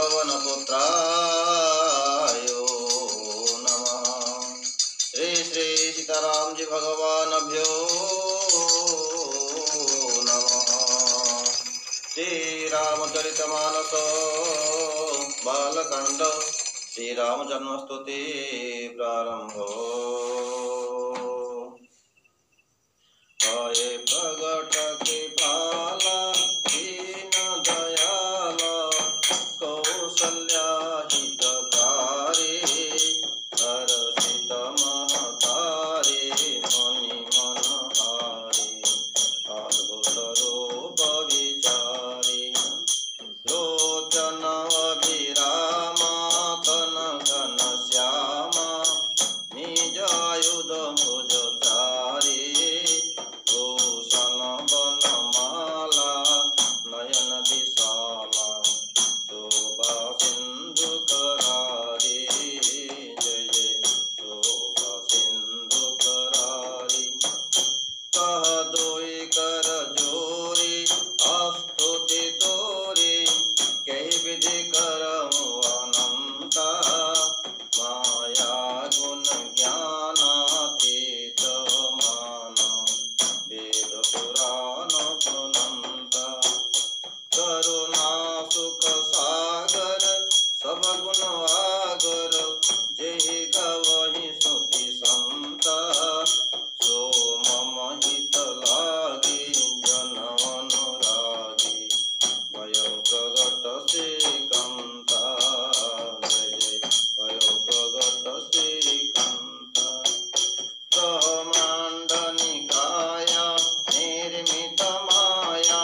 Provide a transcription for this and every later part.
पवनपुत्राय नमः। श्री श्री सीताराम जी भगवानभ्यो नमः। श्री रामचरितमानस बालकांड श्री राम जन्मस्तुति प्रारंभो। भये प्रगट कृपाला दीन दयाला कौसल्या हितकारी हरषित महतारी मणि मनहारी अद्भुत रूप विचारी लोचन अभिरामा तन घन श्यामा निज आयुध भुज चारी भूषण वनमाला नयन विशाला शोभा सिंधु करारी जय जय शोभा सिंधु करारी कह दोई कर जोरी स्तुति तोरी कही विधि करमु अनंता माया गुण ज्ञानातीत मान वेद पुराण पुनंता करुणा सुख सागर सब गुण आगर जेहि गवहि सुति संता सो मम हित लागी जन अनुरागी भयो प्रगट श्रीकांता जय जय भयो प्रगट श्रीकांता ब्रह्मांड निकाय निर्मित माया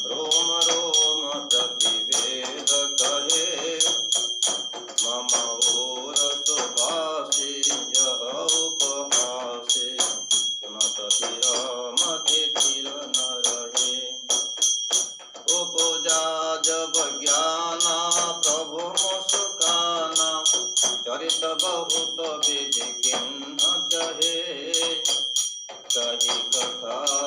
रोम रोम प्रतिवेद कहे मम घोर सुभाषी यह उपहासे सुनत धीर मति धीर न रहे उपजा जब ज्ञाना प्रभु मुस्काना चरित बहुत विधि किन्न चहे कही कथा